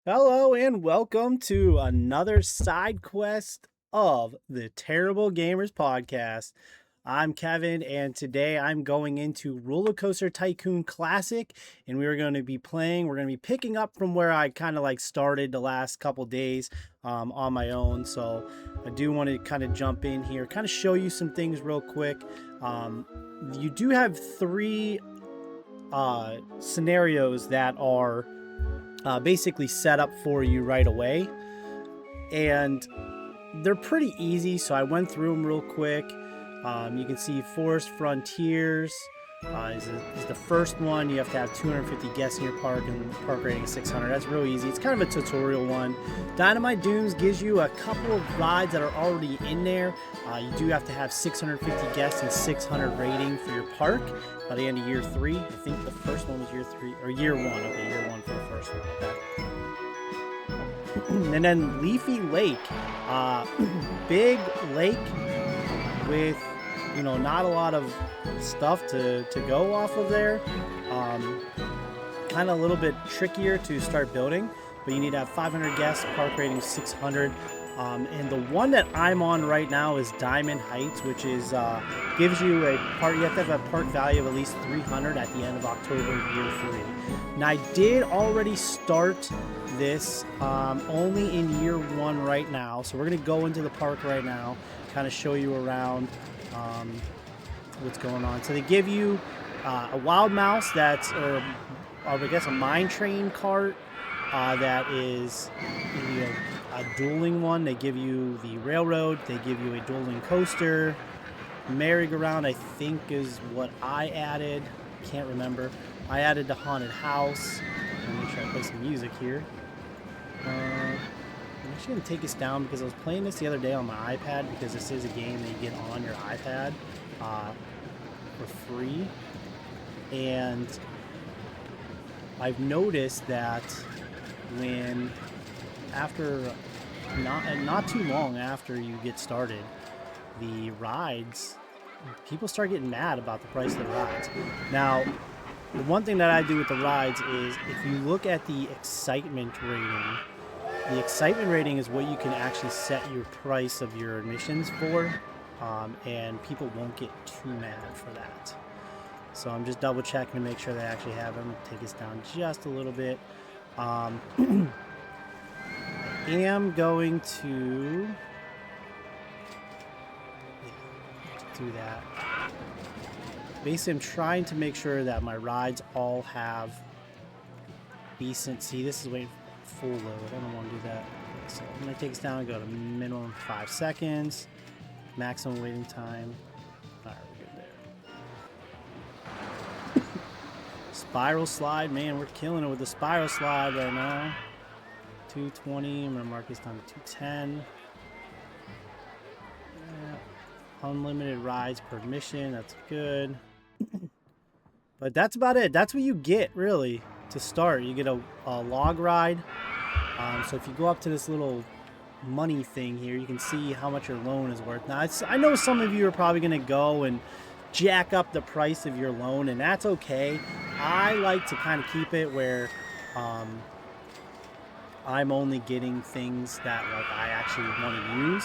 Hello and welcome to another side quest of the Terrible Gamers podcast. I'm Kevin and today I'm going into RollerCoaster Tycoon Classic and we're going to be picking up from where I kind of like started the last couple days on my own. So I do want to kind of jump in here, kind of show you some things real quick. You do have three scenarios that are basically set up for you right away, and they're pretty easy, so I went through them real quick. You can see Forest Frontiers is the first one. You have to have 250 guests in your park and park rating is 600. That's real easy. It's kind of a tutorial one. Dynamite Dunes gives you a couple of rides that are already in there. You do have to have 650 guests and 600 rating for your park by the end of year 3. I think the first one was year 3 or year 1. Okay, year 1 for the first one. Okay. And then Leafy Lake, big lake with not a lot of stuff to go off of there. Kind of a little bit trickier to start building, but you need to have 500 guests, park rating 600. And the one that I'm on right now is Diamond Heights, which is gives you a park. You have to have a park value of at least 300 at the end of October year 3. Now I did already start this only in year 1 right now, so we're gonna go into the park right now, kind of show you around what's going on. So they give you a wild mouse that's, or I guess a mine train cart that is a dueling one. They give you the railroad. They give you a dueling coaster. Merry-go-round, I think, is what I added. Can't remember. I added the haunted house. Let me try to play some music here. I'm actually going to take this down because I was playing this the other day on my iPad, because this is a game that you get on your iPad for free. And I've noticed that when after not too long after you get started, the rides, people start getting mad about the price of the rides. Now, the one thing that I do with the rides is, if you look at the excitement rating is what you can actually set your price of your admissions for, and people won't get too mad for that. So I'm just double checking to make sure they actually have them. Take us down just a little bit. I am going to do that. Basically, I'm trying to make sure that my rides all have decent. See, this is waiting for full load. I don't want to do that. So I'm going to take us down and go to minimum 5 seconds. Maximum waiting time. All right, we're good there. Spiral slide, man, we're killing it with the spiral slide right now. 220. I'm going to mark this down to 210. Yeah. Unlimited rides per admission. That's good. But that's about it. That's what you get, really, to start. You get a log ride. So if you go up to this little money thing here, you can see how much your loan is worth. Now, I know some of you are probably going to go and jack up the price of your loan, and that's okay. I like to kind of keep it where I'm only getting things that I actually want to use.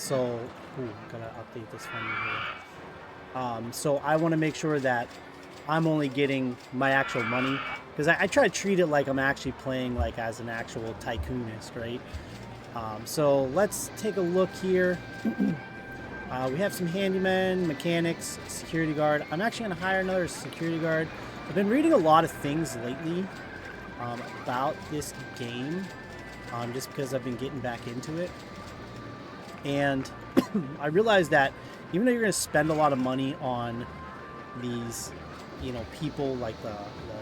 Gotta update this one here. So I want to make sure that I'm only getting my actual money, because I try to treat it like I'm actually playing as an actual tycoonist, right? So let's take a look here. We have some handymen, mechanics, security guard. I'm actually going to hire another security guard. I've been reading a lot of things lately about this game, just because I've been getting back into it. And I realized that even though you're going to spend a lot of money on these, people like the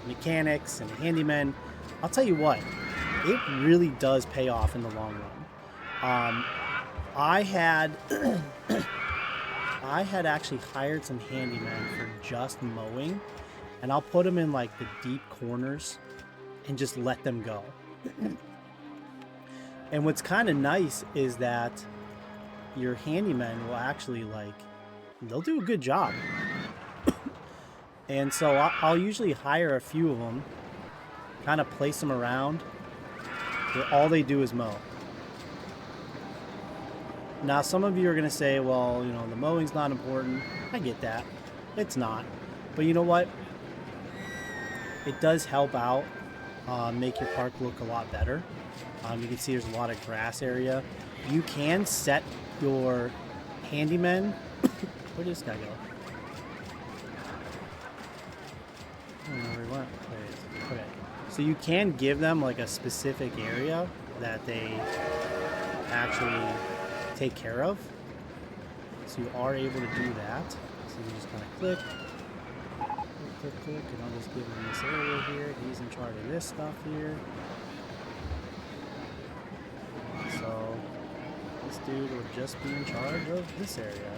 mechanics and the handymen, I'll tell you what, it really does pay off in the long run. I had actually hired some handymen for just mowing, and I'll put them in the deep corners and just let them go. And what's kind of nice is that your handyman will actually they'll do a good job. And so I'll usually hire a few of them, kind of place them around where all they do is mow. Now, some of you are going to say, well, you know, the mowing's not important. I get that. It's not. But you know what? It does help out, make your park look a lot better. You can see there's a lot of grass area. You can set your handyman. Where did this guy go? I don't know where he went. There he is. Okay. So you can give them like a specific area that they actually take care of. So you are able to do that. So you just kind of click, and I'll just give him this area here. He's in charge of this stuff here. So this dude will just be in charge of this area.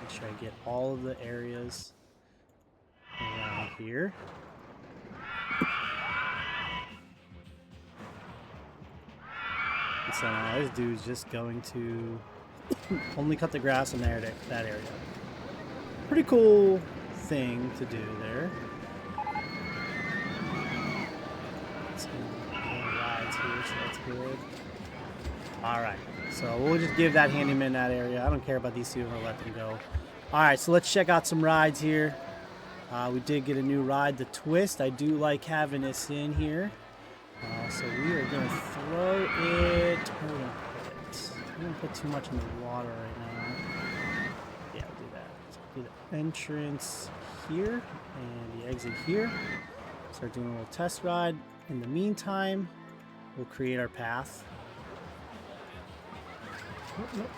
Make sure I get all of the areas around here. So now this dude's just going to only cut the grass in there, that area. Pretty cool thing to do there. Some more rides here, so that's good. Alright, so we'll just give that handyman that area. I don't care about these two, we'll let them go. Alright, so let's check out some rides here. We did get a new ride, the Twist. I do like having this in here. So we are going to throw it. Where are we going to put it? I'm going to put too much in the water right now. Yeah, we'll do that. So we'll do the entrance here and the exit here. Start doing a little test ride. In the meantime, we'll create our path. Oh, nope.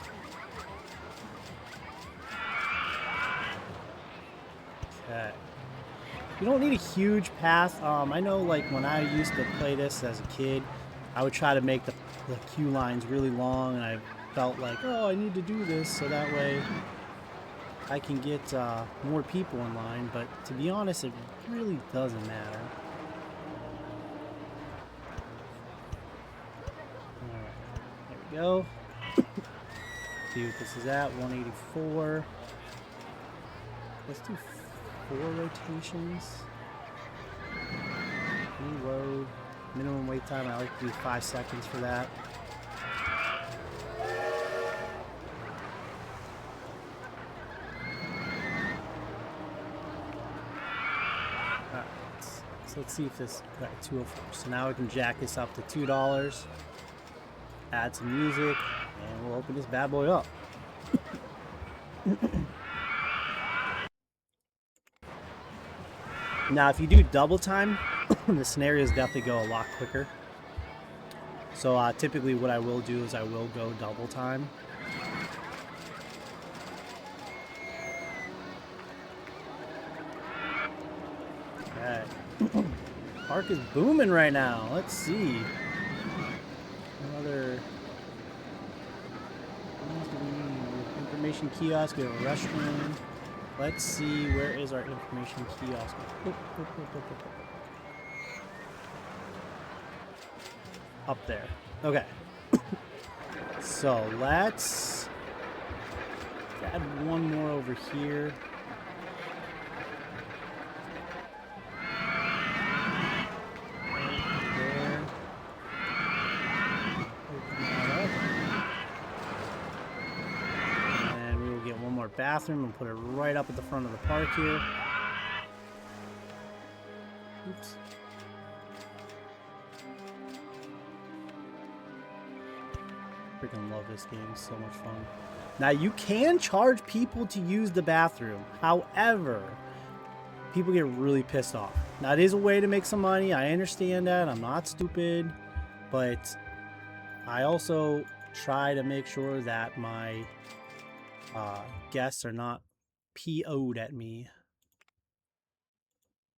Okay. You don't need a huge path. I know, like, when I used to play this as a kid, I would try to make the queue lines really long, and I felt like, oh, I need to do this so that way I can get more people in line. But to be honest, it really doesn't matter. Alright, there we go. See what this is at, 184. Let's do 4 rotations. Reload. Minimum wait time, I like to do 5 seconds for that. Alright, so let's see if this, right, 204. So now we can jack this up to $2. Add some music, and we'll open this bad boy up. Now, if you do double time, the scenarios definitely go a lot quicker. So typically what I will do is I will go double time. Okay. Park is booming right now. Let's see. Another information kiosk, we have a restroom. Let's see, where is our information kiosk? Up there. Okay. So let's add one more over here. There. Open that up. And we will get one more bathroom and put it right up at the front of the park here. Oops. Freaking love this game, it's so much fun. Now you can charge people to use the bathroom. However, people get really pissed off. Now it is a way to make some money. I understand that. I'm not stupid. But I also try to make sure that my guests are not PO'd at me.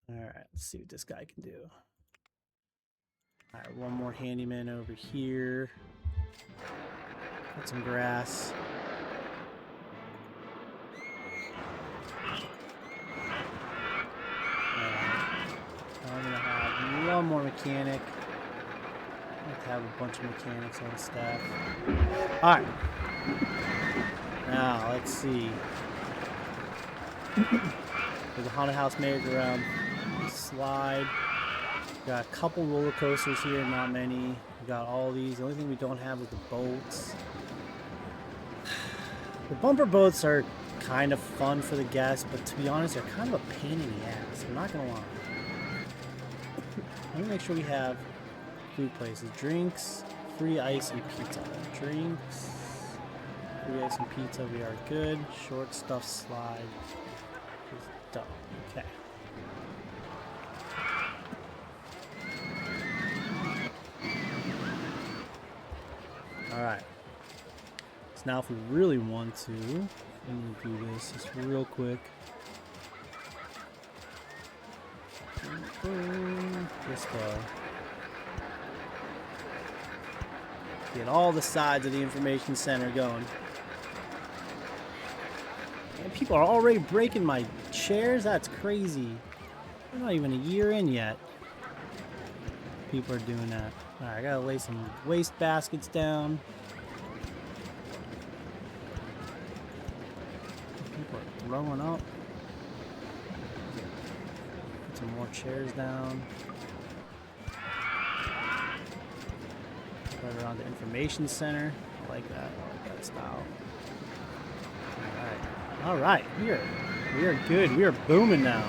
Alright, let's see what this guy can do. Alright, one more handyman over here. Put some grass. I'm gonna have one more mechanic. I like to have a bunch of mechanics on staff. Alright. Now, let's see. There's a haunted house merry-go-round slide. Got a couple roller coasters here, not many. We got all these. The only thing we don't have is the boats. The bumper boats are kind of fun for the guests, but to be honest, they're kind of a pain in the ass. I'm not gonna lie. Let me make sure we have food places. Drinks, free ice and pizza. Drinks, free ice and pizza. We are good. Short stuff slide is done. Okay. Alright. So now if we really want to, I'm gonna do this just real quick. Just get all the sides of the information center going. And people are already breaking my chairs? That's crazy. We're not even a year in yet. People are doing that. Alright, I gotta lay some waste baskets down. People are throwing up. Put some more chairs down. Right around the information center. I like that. I like that style. Alright. Alright. We are good. We are booming now.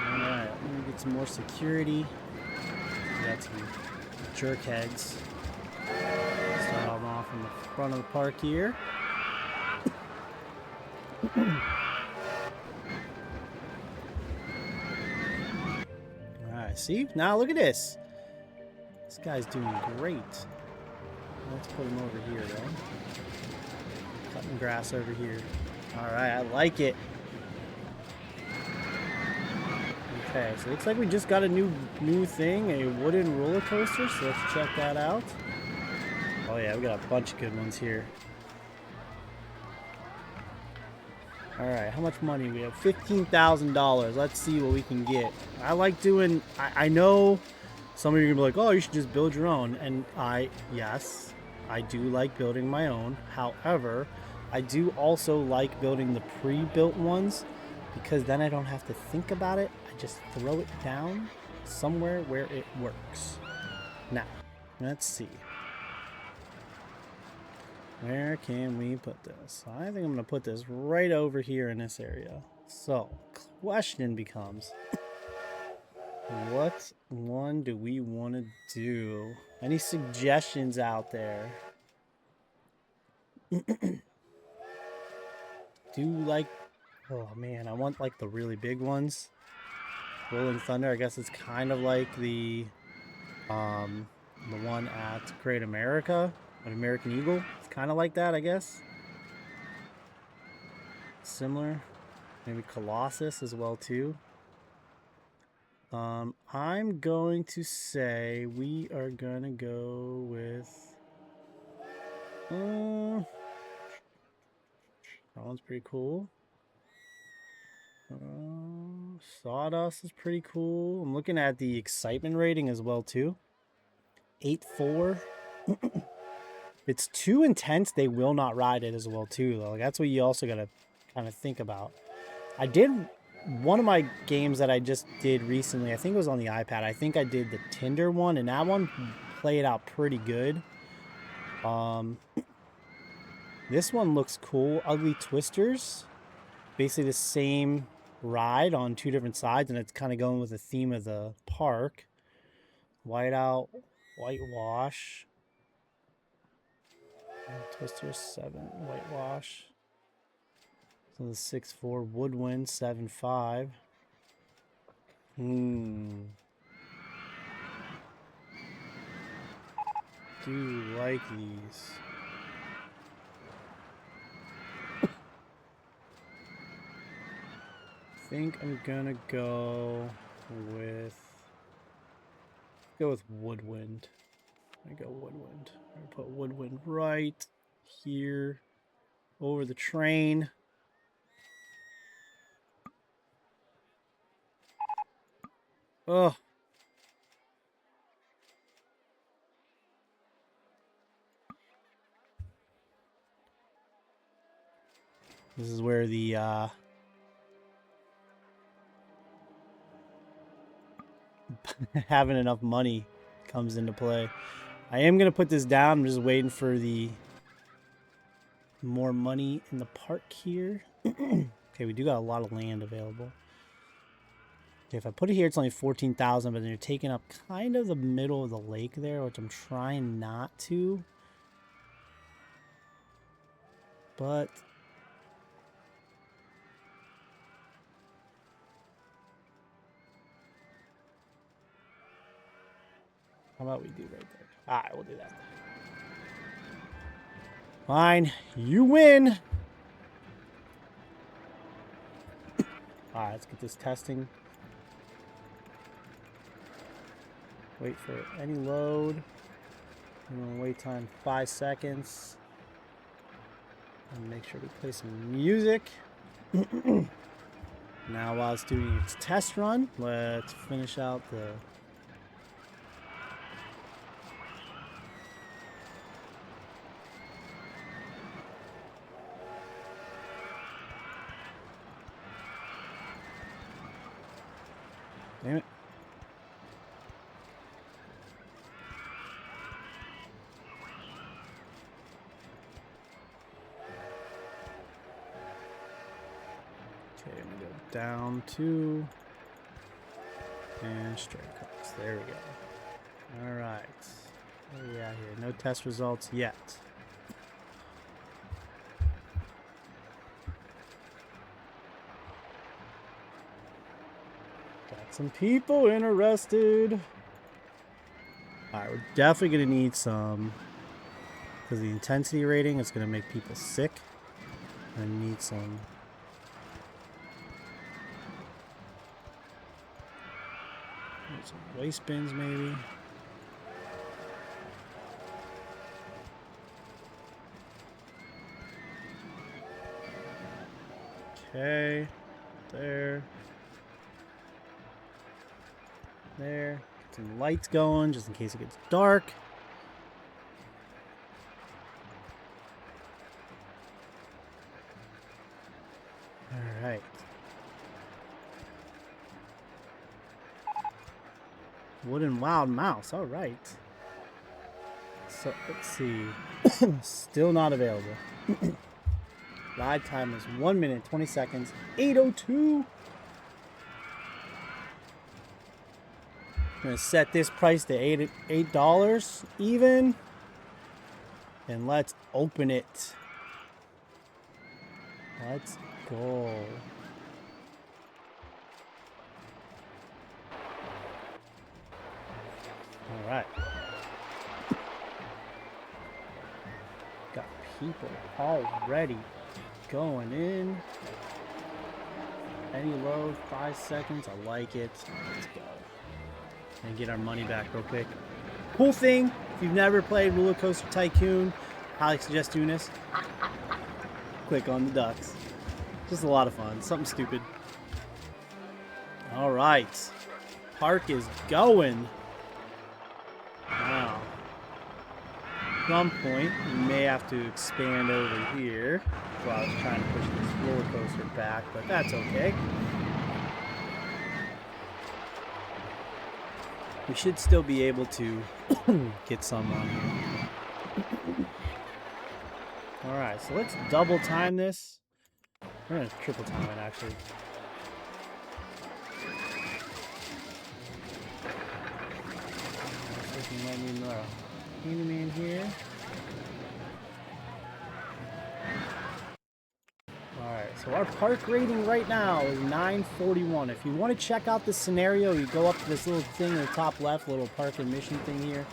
Alright. Let me get some more security. We got some jerk heads. Start off in the front of the park here. Alright, see? Now look at this. This guy's doing great. Let's put him over here, though. Cutting grass over here. Alright, I like it. Okay, so it looks like we just got a new thing, a wooden roller coaster, so let's check that out. Oh yeah, we got a bunch of good ones here. Alright, how much money? We have $15,000. Let's see what we can get. I like doing... I know some of you are going to be like, oh, you should just build your own. And yes, I do like building my own. However, I do also like building the pre-built ones because then I don't have to think about it. I just throw it down somewhere where it works. Now, let's see. Where can we put this? I think I'm going to put this right over here in this area. So, question becomes, what one do we want to do? Any suggestions out there? Oh man, I want like the really big ones. Rolling Thunder, I guess it's kind of like the one at Great America, an American Eagle. It's kind of like that, I guess. Similar. Maybe Colossus as well too. I'm going to say we are gonna go with that one's pretty cool. Sawdust is pretty cool. I'm looking at the excitement rating as well too. 8.4. If it's too intense, they will not ride it as well too, though. Like, that's what you also gotta kind of think about. I did one of my games that I just did recently. I think it was on the iPad. I think I did the Tinder one, and that one played out pretty good. This one looks cool. Ugly Twisters. Basically the same ride on two different sides, and it's kind of going with the theme of the park. Whiteout, Whitewash. Twister 7, Whitewash. So the 6.4, Woodwind 7.5. Do like these. I think I'm gonna go with Woodwind. I go Woodwind. I'm gonna put Woodwind right here over the train. Oh. This is where the having enough money comes into play. I am going to put this down. I'm just waiting for the more money in the park here. Okay, we do got a lot of land available. Okay, if I put it here, it's only 14,000, but then you're taking up kind of the middle of the lake there, which I'm trying not to. But how about we do right there? All right, we'll do that. Fine, you win. All right, let's get this testing. Wait for any load. Wait time 5 seconds. And make sure we play some music. Now while it's doing its test run, let's finish out the... Damn it. Okay, I'm gonna go down 2 and straight across. There we go. All right. What are we at here? No test results yet. Got some people interested. All right, we're definitely gonna need some, because the intensity rating is gonna make people sick. I need some. Some waste bins, maybe. Okay, there. There. Get some lights going just in case it gets dark. All right. Wooden wild mouse. All right. So let's see. Still not available. Ride time is 1 minute 20 seconds. 8:02. I'm gonna set this price to $8 even, and let's open it. Let's go. All right. Got people already going in. Any load, 5 seconds. I like it. Let's go. And get our money back real quick. Cool thing, if you've never played RollerCoaster Tycoon, highly suggest doing this. Click on the ducks. Just a lot of fun. Something stupid. All right. Park is going. Wow. At some point, we may have to expand over here. While I was trying to push this roller coaster back, but that's okay. We should still be able to get some on here. Alright, so let's double time this. We're going to triple time it, actually. Let me know. Enemy in here. Alright, so our park rating right now is 941. If you want to check out this scenario, you go up to this little thing in the top left, little park admission thing here.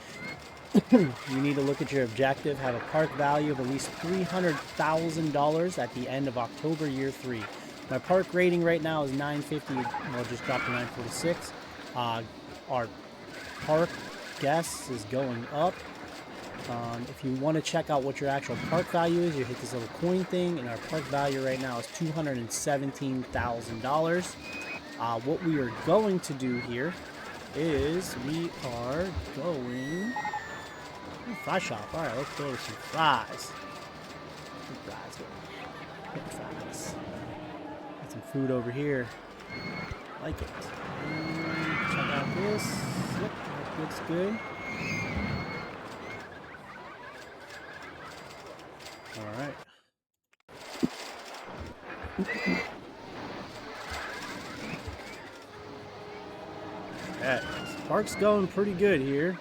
You need to look at your objective, have a park value of at least $300,000 at the end of October year 3. My park rating right now is 950, well, just dropped to 946. Our park guess is going up. If you want to check out what your actual park value is, you hit this little coin thing, and our park value right now is $217,000. What we are going to do here is we are going... Fry shop. Alright, let's go to some fries. Some fries. Fries. Nice. Got some food over here. Like it. And check out this. Yep, that looks good. Alright. Okay, this park's going pretty good here.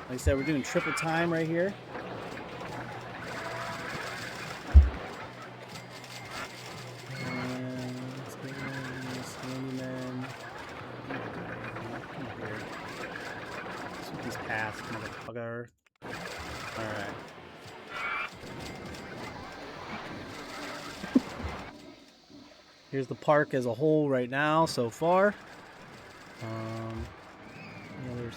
Like I said, we're doing triple time right here. And let's get in this handyman. Come here. Sweep these past, motherfucker. Alright. Here's the park as a whole right now so far. Any other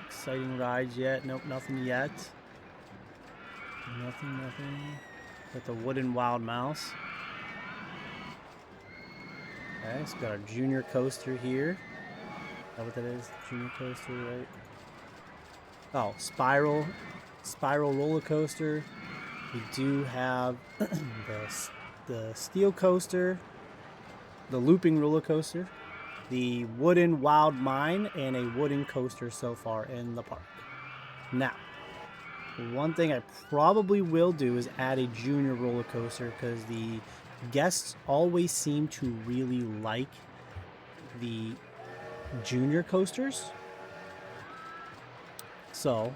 exciting rides yet? Nope, nothing yet. Nothing. Got the wooden wild mouse. Okay, so we got our junior coaster here. Is that what that is? Junior coaster, right? Oh, spiral roller coaster. We do have the steel coaster, the looping roller coaster, the wooden wild mine, and a wooden coaster so far in the park. Now, one thing I probably will do is add a junior roller coaster because the guests always seem to really like the junior coasters. So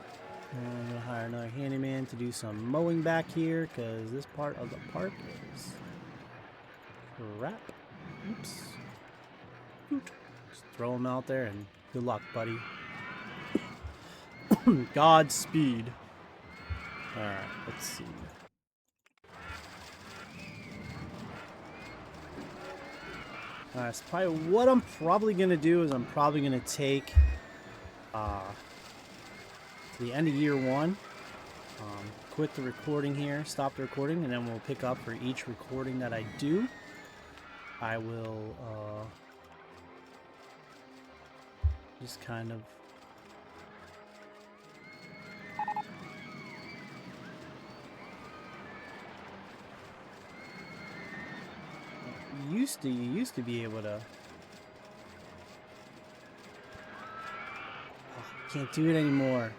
I'm gonna hire another handyman to do some mowing back here because this part of the park is crap. Oops. Just throw him out there and good luck, buddy. Godspeed. Alright, let's see. Alright, so probably what I'm probably gonna do is I'm probably gonna take to the end of year one, quit the recording here, stop the recording, and then we'll pick up for each recording that I do. I will just kind of you used to be able to can't do it anymore.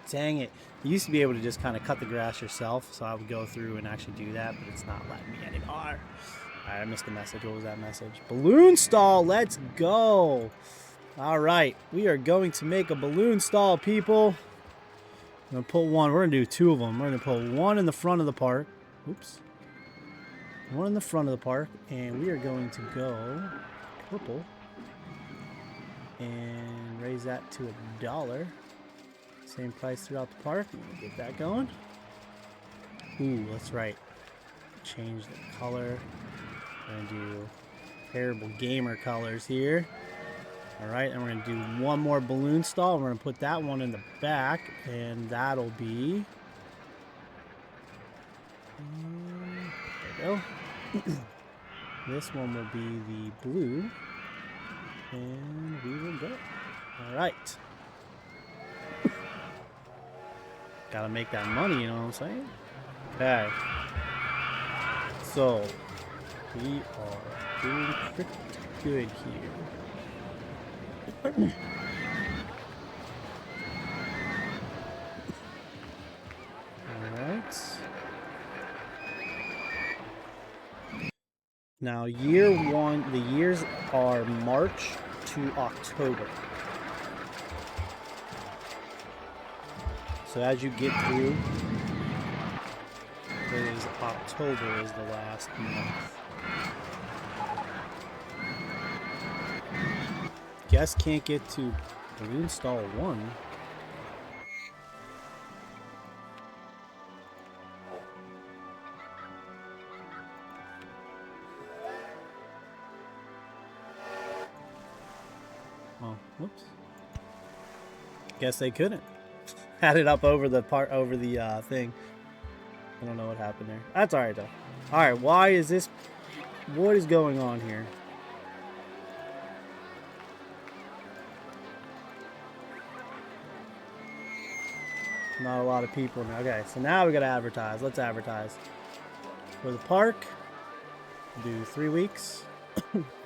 Dang it. You used to be able to just kind of cut the grass yourself, so I would go through and actually do that, but it's not letting me anymore. Alright, I missed the message. What was that message? Balloon stall, let's go. Alright, we are going to make a balloon stall, people. I'm going to put one, we're going to do two of them. We're going to put one in the front of the park. Oops. One in the front of the park, and we are going to go purple and raise that to $1. Same price throughout the park. Get that going. Ooh, that's right. Change the color. We're going to do terrible gamer colors here. Alright, and we're going to do one more balloon stall. We're going to put that one in the back, and that'll be... there we go. This one will be the blue, and we will go. Alright. Gotta make that money, you know what I'm saying? Okay. So, we are doing pretty good here. Alright. Now, year one, the years are March to October. So as you get through, October is the last month. Guess can't get to balloon stall 1. Oh, whoops. Guess they couldn't. Had it up over the thing. I don't know what happened there. That's alright though. Alright, why is this? What is going on here? Not a lot of people now. Okay, so now we gotta advertise. Let's advertise. For the park, Do 3 weeks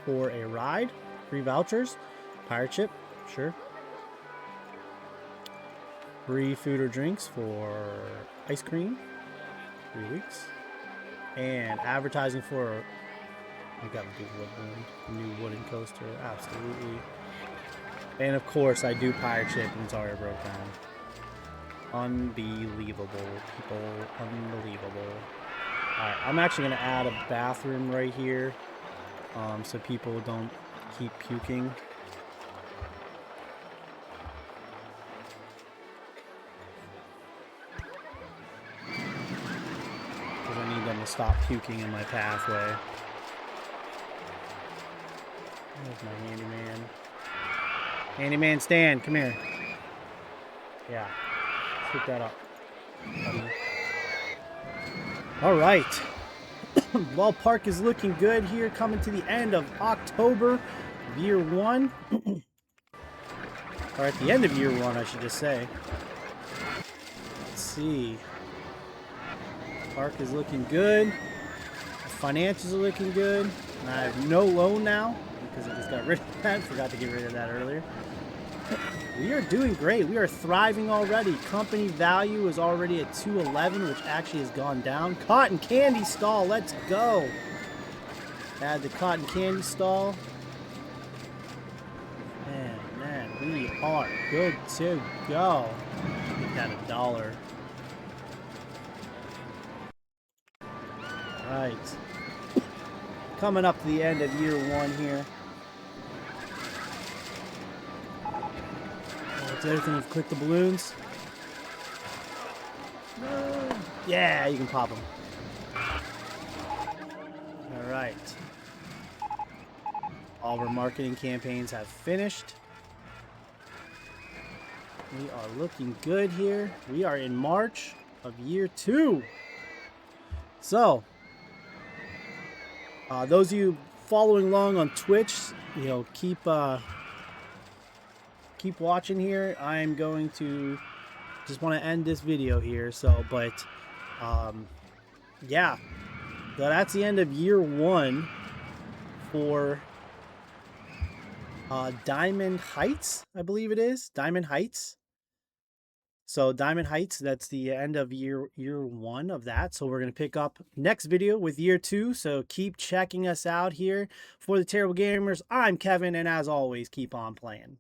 for a ride, free vouchers, pirate ship, sure. Free food or drinks for ice cream, 3 weeks. And advertising for, we got the new wooden coaster, absolutely. And of course, I do pirate ship, and it's already broke down. Unbelievable, people, unbelievable. Alright, I'm actually going to add a bathroom right here, so people don't keep puking. Because I need them to stop puking in my pathway. There's my handyman. Handyman Stan, come here. Yeah, pick that up. All right. Well, park is looking good here, coming to the end of October, year 1. Or at the end of year 1, I should just say. Let's see. Park is looking good. The financials are looking good. And I have no loan now because I just got rid of that. Forgot to get rid of that earlier. We are doing great. We are thriving already. Company value is already at 211, which actually has gone down. Cotton candy stall. Let's go. Add the cotton candy stall. Man, we are good to go. Make that $1. Right. Coming up to the end of year 1 here. The other thing is click the balloons. Yeah, you can pop them. All right. All of our marketing campaigns have finished. We are looking good here. We are in March of year 2. So, those of you following along on Twitch, you know, keep watching here. I'm going to just want to end this video here. So, but yeah, so that's the end of year 1 for Diamond Heights, I believe it is. Diamond Heights. So Diamond Heights, that's the end of year 1 of that. So we're going to pick up next video with year 2. So keep checking us out here. For the Terrible Gamers, I'm Kevin, and as always, keep on playing.